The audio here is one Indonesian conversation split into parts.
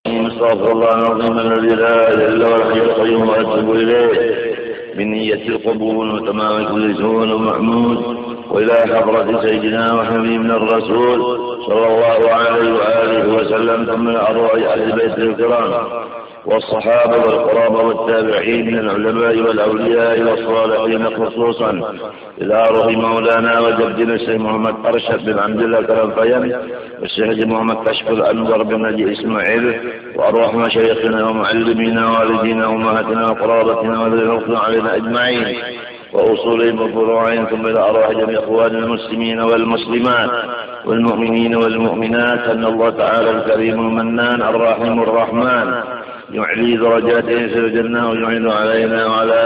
استغفر الله العظيم الذي لا اله الا هو الحي القيوم واتوب اليه بنية القبول وتمام كل سهول ومحمود، والى حضرة سيدنا وحبيبنا الرسول صلى الله عليه واله وسلم، ثم الارواح اهل بيت الكرام والصحابة والقرابة والتابعين من العلماء والأولياء والصالحين خصوصا، إلى روح مولانا وجدنا الشيخ محمد أرشد بن عبد الله كرم والشيخ محمد كشف الأنور بن نجي إسماعيل، وأرواح مشايخنا ومعلمينا ووالدينا وأمهاتنا وقرابتنا والذين وقفوا علينا أجمعين وأصولهم وفروعهم، ثم إلى أرواح جميع إخواننا المسلمين والمسلمات والمؤمنين والمؤمنات، أن الله تعالى الكريم المنان الرحيم الرحمن يعلي درجاتهم في الجنة ويعين علينا وعلى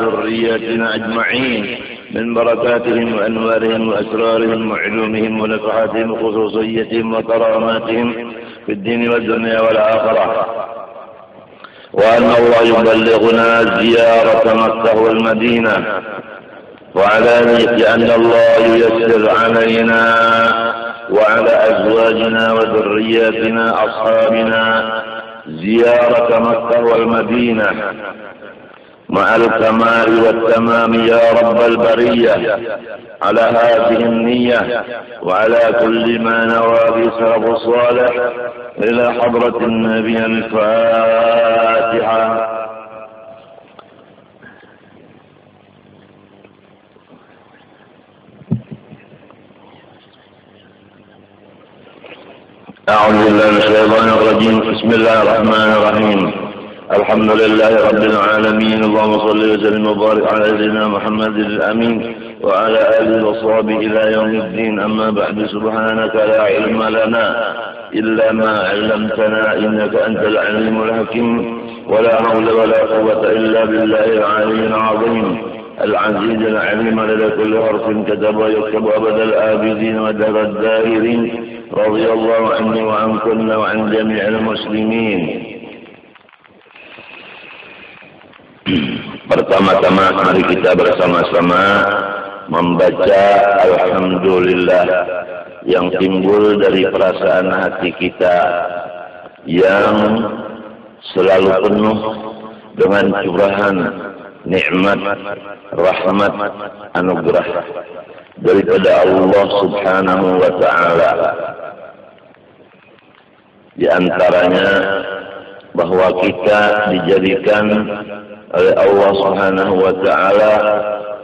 ذريتنا أجمعين من بركاتهم وأنوارهم وأسرارهم وعلومهم ونفحاتهم وخصوصيتهم وكراماتهم في الدين والدنيا والآخرة، وأن الله يبلغنا زيارة مكة والمدينة، وعلى نية أن الله ييسر علينا وعلى أزواجنا وذرياتنا أصحابنا زيارة مكة والمدينة مع الكمال والتمام يا رب البرية، على هذه النية وعلى كل ما نوى به السلف الصالح، إلى حضرة النبي الفاتحة. أعوذ بالله من الشيطان الرجيم. بسم الله الرحمن الرحيم. الحمد لله رب العالمين، اللهم صل وسلم وبارك على سيدنا محمد الأمين وعلى آله وصحبه إلى يوم الدين. أما بعد، سبحانك لا علم لنا إلا ما علمتنا إنك أنت العليم الحكيم، ولا حول ولا قوة إلا بالله العلي العظيم العزيز العليم، لدى كل حرف كتب ويكتب أبد الآبدين ودهر الداهرين. رضي الله عني وعنكم وعن جميع المسلمين. Pertama-tama mari kita bersama-sama membaca Alhamdulillah yang timbul dari perasaan hati kita yang selalu penuh dengan curahan nikmat, rahmat, anugerah daripada Allah Subhanahu wa Ta'ala. Di antaranya bahwa kita dijadikan oleh Allah Subhanahu wa Ta'ala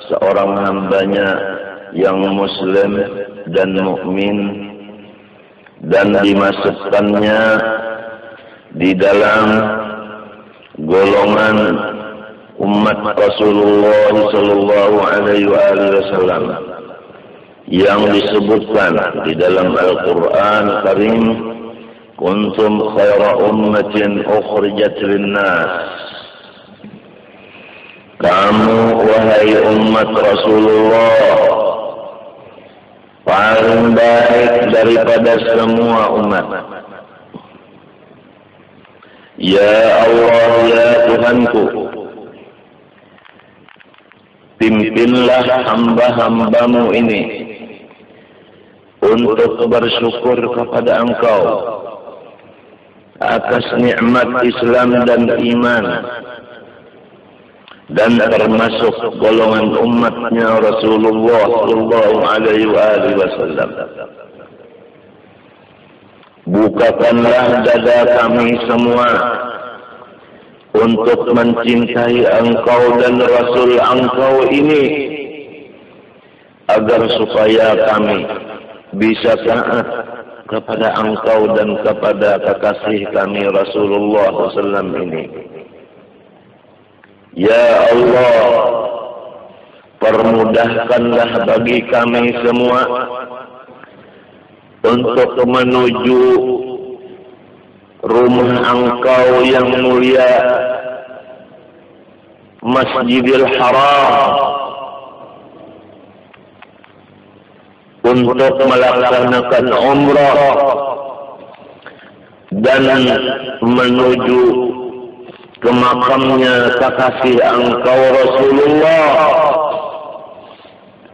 seorang hambanya yang muslim dan mukmin, dan dimasukkannya di dalam golongan umat Rasulullah sallallahu alaihi wasallam yang disebutkan di dalam Al-Quran Karim, kuntum khaira ummatin ukhrijat linnas. Kamu wahai umat Rasulullah paling baik daripada semua umat. Ya Allah, ya Tuhanku, pimpinlah hamba-hambamu ini untuk bersyukur kepada Engkau atas nikmat Islam dan iman, dan termasuk golongan umatnya Rasulullah sallallahu alaihi wasallam. Bukakanlah dada kami semua untuk mencintai Engkau dan Rasul Engkau ini, agar supaya kami bisa taat kepada Engkau dan kepada kekasih kami Rasulullah SAW ini. Ya Allah, permudahkanlah bagi kami semua untuk menuju rumah Engkau yang mulia, Masjidil Haram, untuk melaksanakan umrah dan menuju ke makamnya kekasih Engkau Rasulullah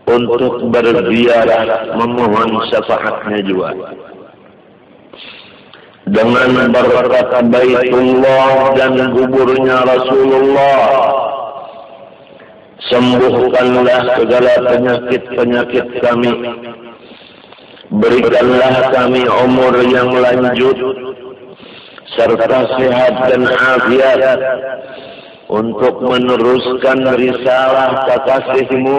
untuk berziarah memohon syafaatnya juga. dengan berkat Baitullah dan kuburnya Rasulullah. Sembuhkanlah segala penyakit-penyakit kami. Berikanlah kami umur yang lanjut serta sehat dan afiat untuk meneruskan risalah kekasihmu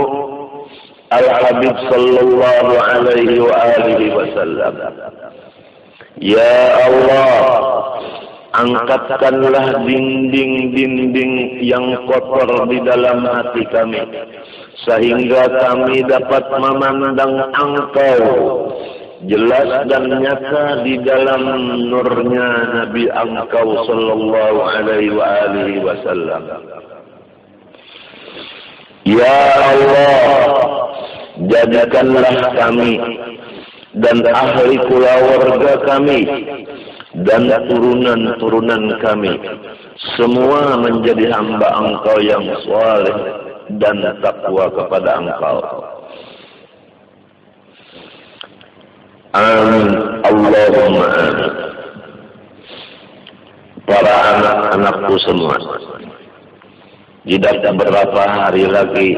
Al-Habib sallallahu alaihi wa alihi wasallam. Ya Allah, angkatkanlah dinding-dinding yang kotor di dalam hati kami, sehingga kami dapat memandang Engkau jelas dan nyata di dalam nurnya Nabi Engkau sallallahu alaihi wa alihi wasallam. Ya Allah, jadikanlah kami dan ahli keluarga kami dan turunan-turunan kami semua menjadi hamba Engkau yang saleh dan takwa kepada Engkau. Amin. Allahumma amin. Para anak-anakku semua, tidak beberapa hari lagi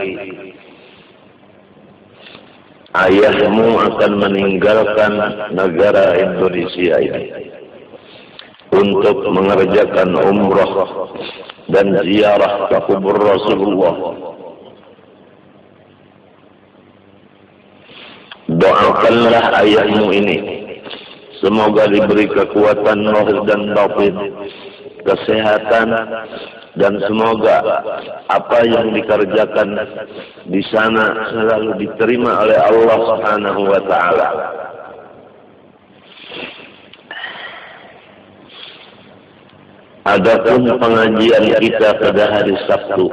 ayahmu akan meninggalkan negara Indonesia ini untuk mengerjakan umrah dan ziarah ke kubur Rasulullah. Doakanlah ayahmu ini, semoga diberi kekuatan roh dan batin, kesehatan, dan semoga apa yang dikerjakan di sana selalu diterima oleh Allah Subhanahu wa taala. Adapun pengajian kita pada hari Sabtu,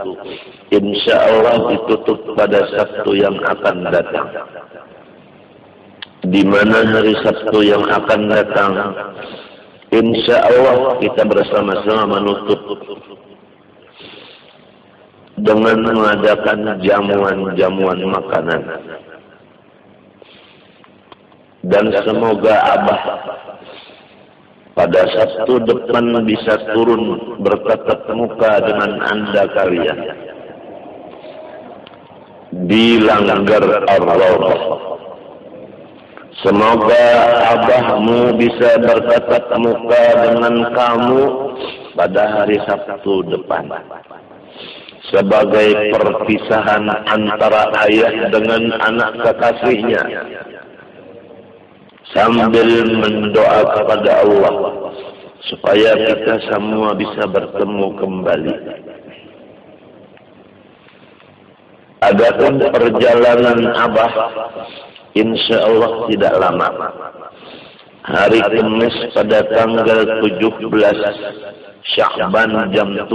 insya Allah ditutup pada Sabtu yang akan datang. Di mana hari Sabtu yang akan datang, insya Allah kita bersama-sama menutup dengan mengadakan jamuan-jamuan makanan. Dan semoga Abah pada Sabtu depan bisa turun bertatap muka dengan Anda kalian di Langgar Ar-Rawdah. Semoga Abahmu bisa bertatap muka dengan kamu pada hari Sabtu depan, sebagai perpisahan antara ayah dengan anak kekasihnya, sambil mendoa kepada Allah supaya kita semua bisa bertemu kembali. Adapun perjalanan Abah, insya Allah tidak lama. Hari Kamis pada tanggal 17 Syakban jam 7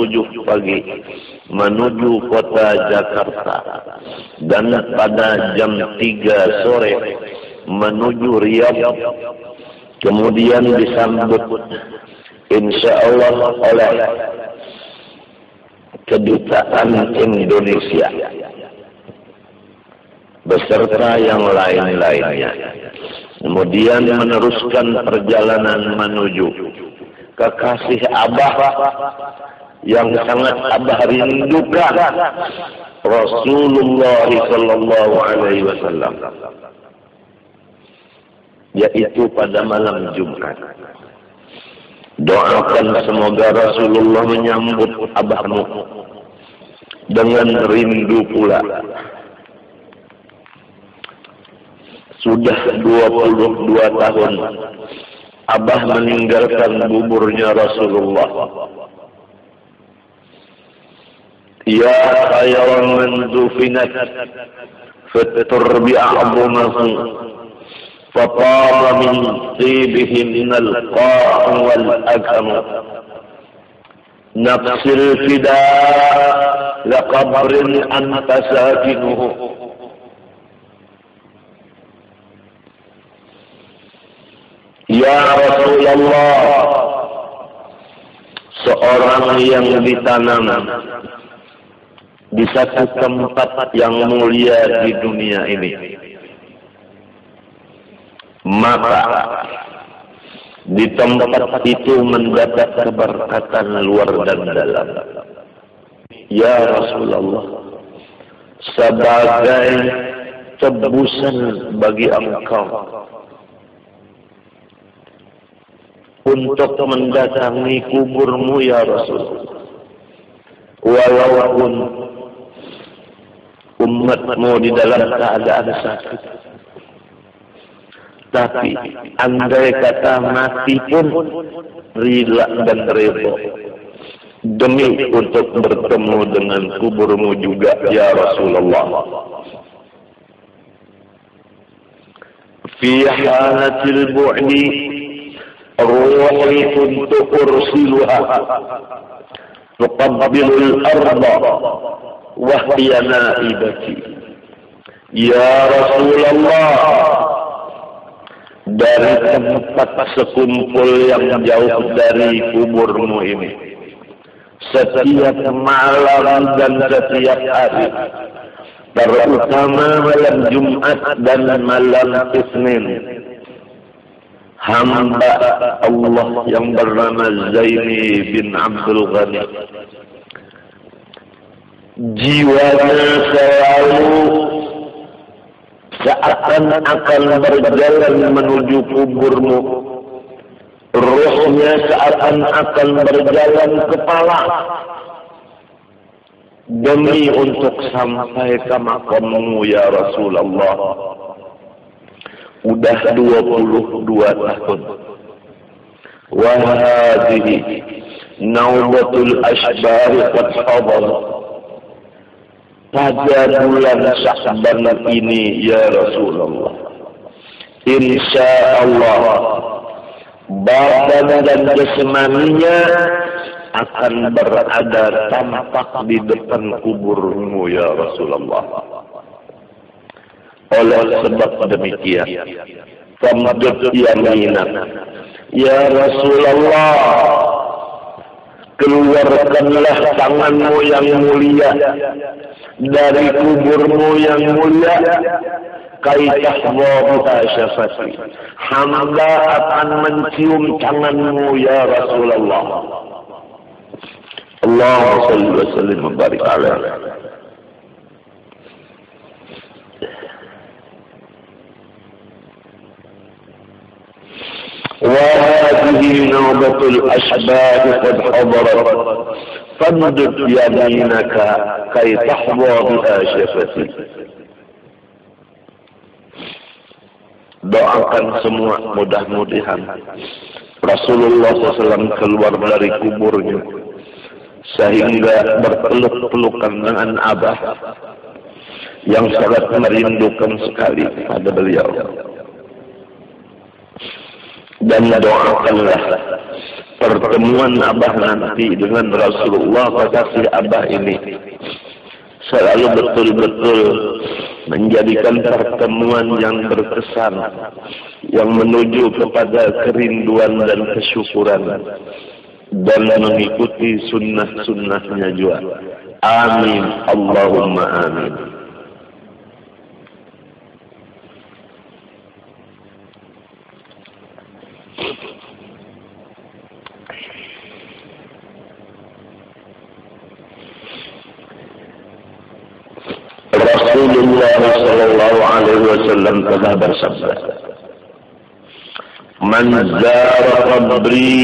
pagi menuju kota Jakarta, dan pada jam 3 sore menuju Riyadh, kemudian disambut insya Allah oleh Kedutaan Indonesia beserta yang lain-lainnya. Kemudian meneruskan perjalanan menuju kekasih Abah yang sangat Abah rindukan, Rasulullah sallallahu alaihi wasallam, yaitu pada malam Jumat. Doakan semoga Rasulullah menyambut Abahmu dengan rindu pula. Sudah 22 tahun Abah meninggalkan kuburnya Rasulullah. Ya khairan man dufinat faturbi a'zumahu fatara min tibihim al-qa'u wal-aghamu nafsil fida laqabrin anta sakinuhu. Ya Rasulullah, seorang yang ditanam di satu tempat yang mulia di dunia ini, maka Di tempat itu mendapat keberkatan luar dan dalam. Ya Rasulullah, sebagai tebusan bagi engkau untuk mendatangi kuburmu ya Rasul, walaupun umatmu di dalam keadaan sakit, tapi andai kata mati pun rela dan redha demi untuk bertemu dengan kuburmu juga ya Rasulullah. Fi halatil bu'di ruhi kuntu ursiluha tuqabbilul arda wa hiya naibati. Ya Rasulullah, dari tempat sekumpul yang jauh dari kuburmu ini, setiap malam dan setiap hari, terutama malam Jumat dan malam Isnin, hamba Allah yang bernama Zaini bin Abdul Ghani, jiwanya selalu seakan-akan berjalan menuju kuburmu, ruhnya seakan-akan berjalan kepala demi untuk sampai ke makammu ya Rasulullah. Udah 22 tahun. Wa hadhihi naubatul ashbar qad hadar. Pada bulan Sya'ban ini ya Rasulullah, insya Allah badan dan jasmaninya akan berada tampak di depan kuburmu ya Rasulullah. Oleh sebab demikian, famdud yaminak ya Rasulullah, keluarkanlah tanganmu yang mulia dari kuburmu yang mulia, kaitahwa syafati, hamba akan mencium tanganmu ya Rasulullah. Allahumma salli wa sallim wa barik alaihi. وهذه نوبة الأشباب قد حضرت فامدد يمينك كي تحظى بها شفتي. Doakan semua, mudah-mudahan Rasulullah SAW keluar dari kuburnya sehingga berpeluk-pelukan dengan Abah yang sangat merindukan sekali pada beliau. Dan doakanlah pertemuan Abah nanti dengan Rasulullah, kekasih Abah ini selalu betul-betul menjadikan pertemuan yang berkesan, yang menuju kepada kerinduan dan kesyukuran, dan mengikuti sunnah-sunnahnya juga. Amin, Allahumma amin. Rasulullah sallallahu alaihi wasallam telah bersabda, "Man zara qabri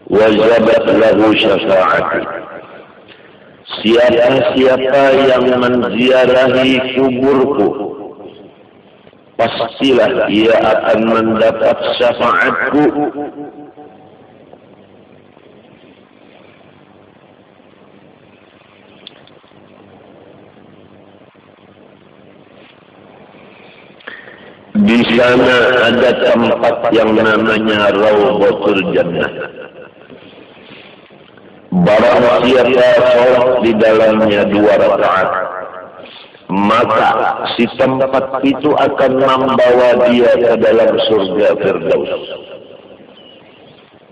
wajabat lahu syafa'ati." Siapa yang menziarahi kuburku, pastilah ia akan mendapat syafaatku. Di sana ada tempat yang namanya Raudhatul Jannah. Barang siapa sholat di dalamnya 2 rakaat, maka si tempat itu akan membawa dia ke dalam surga Firdaus.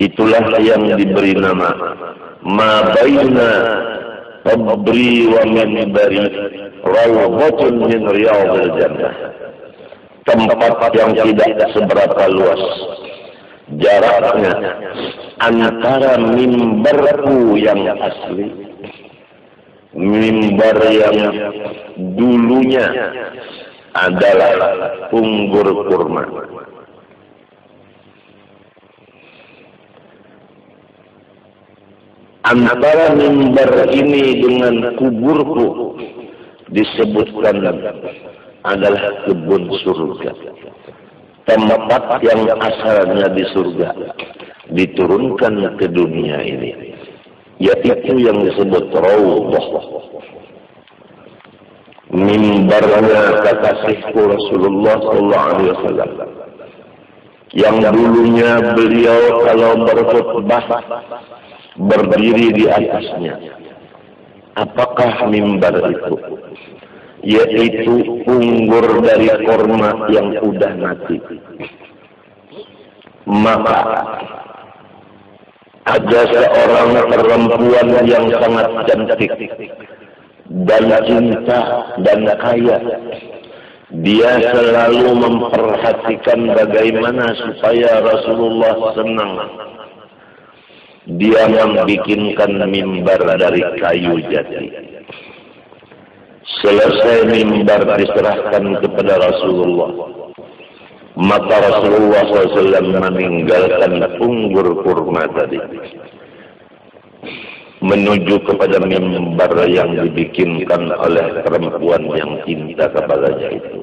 Itulah yang diberi nama ma baina qabri wa minbari raudhatun min riyadil jannah. tempat yang tidak seberapa luas jaraknya antara mimbarku yang asli, mimbar yang dulunya adalah unggur kurma, antara mimbar ini dengan kuburku disebutkan adalah kebun surga, tempat yang asalnya di surga diturunkan ke dunia ini, yaitu yang disebut Raudhah. Mimbarnya kekasihku Rasulullah SAW, yang dulunya beliau kalau berkhutbah berdiri di atasnya. Apakah mimbar itu? Yaitu unggur dari korma yang udah mati. Maka ada seorang perempuan yang sangat cantik dan cinta dan kaya. Dia selalu memperhatikan bagaimana supaya Rasulullah senang. Dia membikinkan mimbar dari kayu jati. Selesai mimbar diserahkan kepada Rasulullah, maka Rasulullah SAW meninggalkan unggur kurma tadi, menuju kepada mimbar yang dibikinkan oleh perempuan yang cinta kepadanya itu.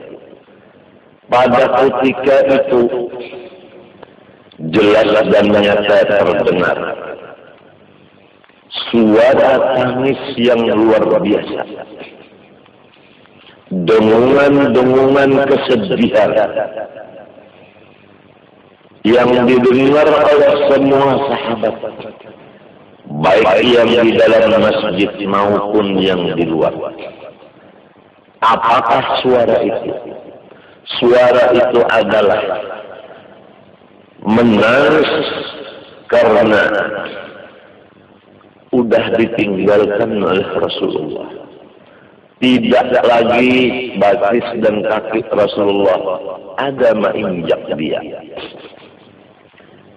Pada ketika itu jelas dan nyata terdengar suara tangis yang luar biasa, dengungan-dengungan kesedihan yang didengar oleh semua sahabat, baik yang di dalam masjid maupun yang di luar. Apakah suara itu? Suara itu adalah menangis karena udah ditinggalkan oleh Rasulullah. Tidak lagi batis dan kaki Rasulullah ada menginjak dia.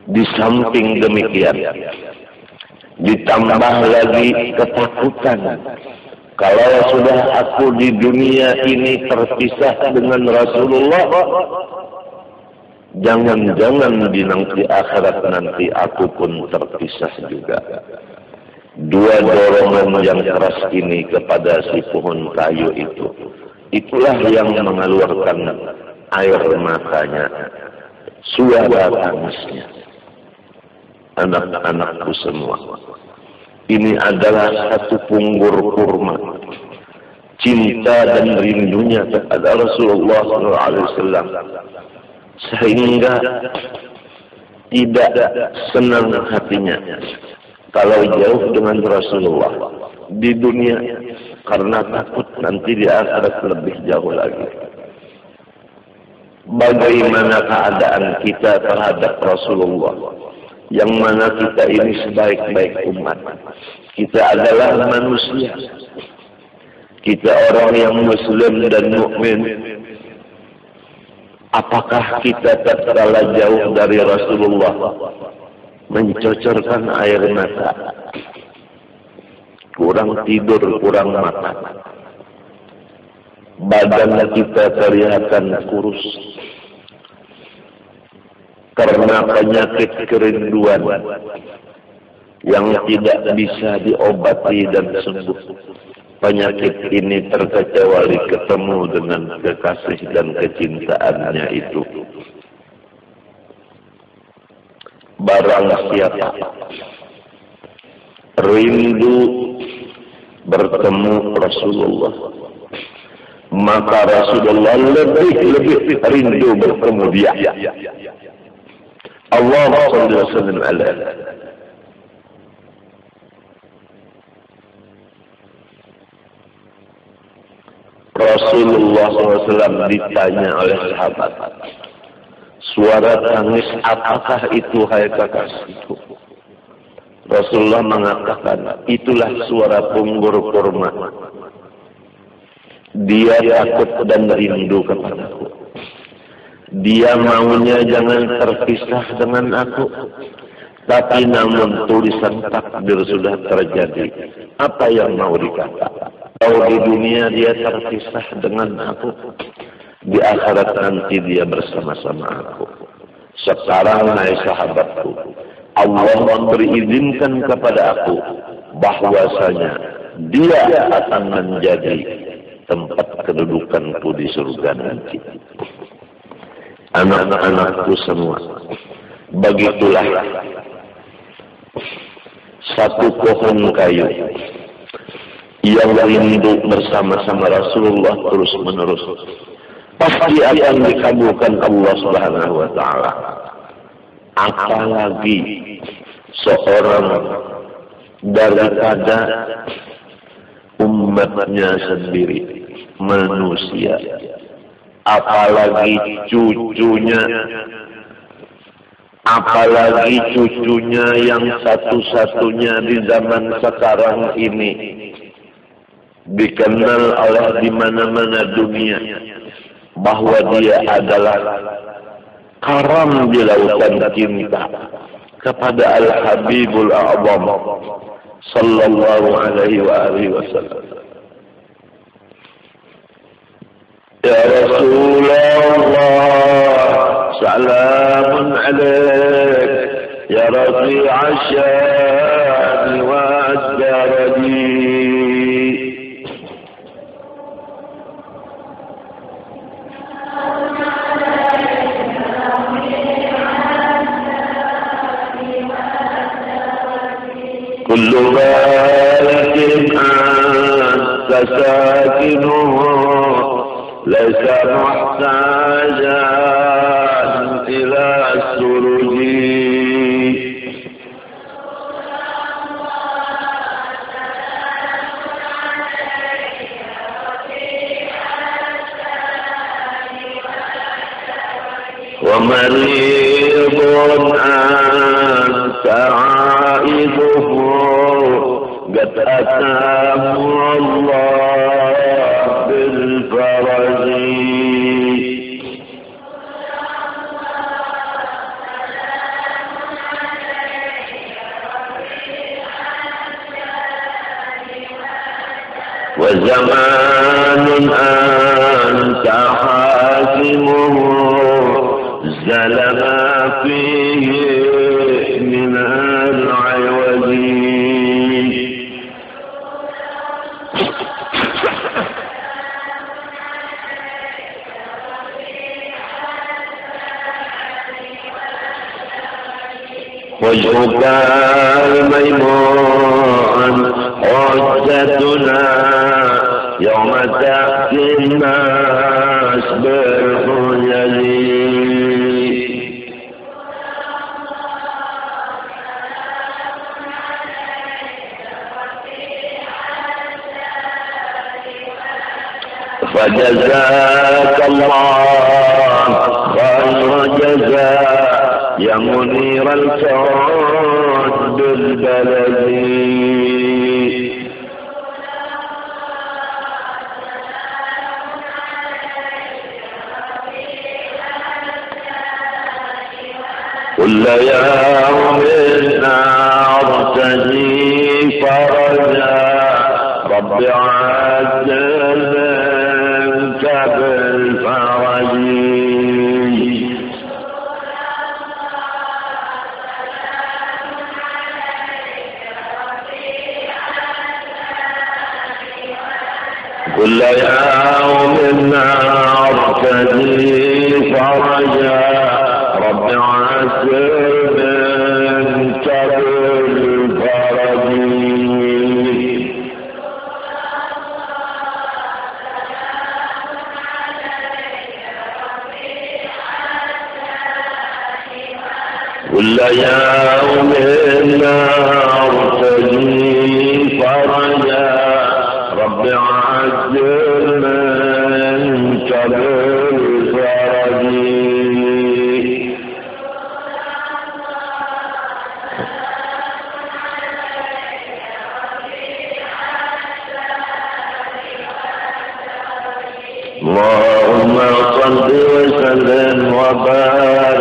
Di samping demikian, ditambah lagi ketakutan. Kalau sudah aku di dunia ini terpisah dengan Rasulullah, jangan-jangan di nanti akhirat nanti aku pun terpisah juga. Dua dorongan yang keras ini kepada si pohon kayu itu, itulah yang mengeluarkan air matanya, suara tangisnya. Anak-anakku semua, ini adalah satu punggur kurma cinta dan rindunya kepada Rasulullah SAW, sehingga tidak senang hatinya kalau jauh dengan Rasulullah di dunia, karena takut nanti di akhirat lebih jauh lagi. Bagaimana keadaan kita terhadap Rasulullah, yang mana kita ini sebaik-baik umat? Kita adalah manusia, kita orang yang muslim dan mukmin. Apakah kita terlalu jauh dari Rasulullah, mencocorkan air mata, kurang tidur, kurang makan, badan kita kelihatan kurus karena penyakit kerinduan yang tidak bisa diobati dan sembuh. Penyakit ini terkecuali ketemu dengan kekasih dan kecintaannya itu. Barang siapa rindu bertemu Rasulullah, maka Rasulullah lebih rindu bertemu dia. Allahumma shalli wa sallim ala Rasulullah SAW. Ditanya oleh sahabat, suara tangis apakah itu hai kekasihku? Rasulullah mengatakan, itulah suara punggur kurma. Dia takut dan rindu kepadaku. Dia maunya jangan terpisah dengan aku. Tapi namun tulisan takdir sudah terjadi. Apa yang mau dikata? Kalau di dunia dia terpisah dengan aku, di akhirat nanti dia bersama-sama aku. Sekarang hai sahabatku, Allah berizinkan kepada aku bahwasanya dia akan menjadi tempat kedudukanku di surga nanti. Anak-anakku semua, begitulah satu pohon kayu yang rindu bersama-sama Rasulullah terus menerus, pasti akan dikabulkan Allah Subhanahu wa Ta'ala. Apalagi seorang daripada umatnya sendiri, manusia, apalagi cucunya, yang satu-satunya di zaman sekarang ini dikenal oleh di mana-mana dunia bahwa dia adalah karam di lautan cinta kepada Al-Habibul A'zam sallallahu alaihi wa alihi wasallam. Ya Rasulullah, salamun alaik ya rafi'a sya'ni wa ad-daradi. كل بيت أنت ساكنه ليس محتاجا إلى السرج. ومريض أنت عائده قد أتاه الله بالفرج. وزمان أنت حاكمه زلم فيه من العوج. وجهك الميمون حجتنا يوم تأتي الناس بالحجج. فجزاك الله خير جزاء يا منير الكون بالبلد. كل يوم أرتجي فرجا رب عجل منك بالفرج. كل يوم أرتجي فرجا رب عجل منك بالفرج. كل يوم أرتجي فرجا رب عجل منك بالفرج. اللهم صل وسلم العلم وبعد